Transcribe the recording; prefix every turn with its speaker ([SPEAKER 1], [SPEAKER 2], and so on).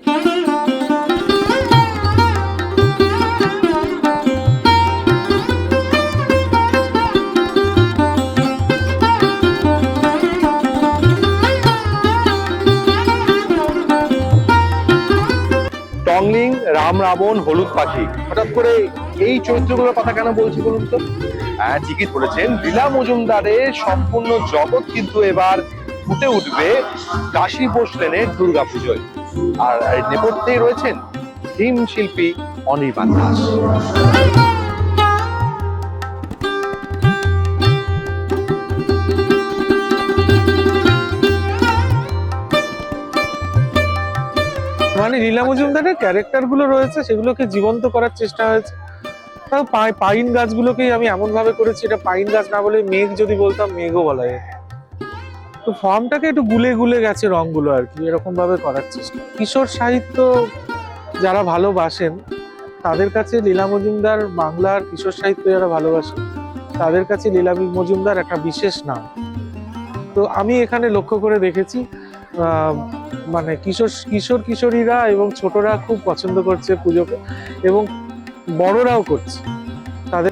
[SPEAKER 1] Tongling, Ram Ravan, হলুদ পাখি, হঠাৎ করে এই চরিত্রগুলোর কথা কেন বলছি বলুন তো? হ্যাঁ, ঠিকই ধরেছেন, লীলা মজুমদারের সম্পূর্ণ জগৎ কিন্তু এবার ফুটে উঠবে কাশী বোস লেনের দুর্গাপুজোয়। আর নেপথ্যেই রয়েছেন থিম শিল্পী অনির্বাণ দাস।
[SPEAKER 2] মানে লীলা মজুমদারের ক্যারেক্টার গুলো রয়েছে সেগুলোকে জীবন্ত করার চেষ্টা হয়েছে। তাও পাইন গাছগুলোকেই আমি এমন ভাবে করেছি, এটা পাইন গাছ না বলে মেঘ যদি বলতাম মেঘও বলা যেত। তো ফর্মটাকে একটু গুলে গুলে গেছে রংগুলো আর কি, এরকম ভাবে করার চেষ্টা। কিশোর সাহিত্য যারা ভালোবাসেন তাদের কাছে লীলা মজুমদার, বাংলার কিশোর সাহিত্য যারা ভালোবাসেন তাদের কাছে লীলা মজুমদার একটা বিশেষ নাম। তো আমি এখানে লক্ষ্য করে দেখেছি মানে কিশোরীরা এবং ছোটরা খুব পছন্দ করছে পুজোকে, এবং বড়রাও করছে। তাদের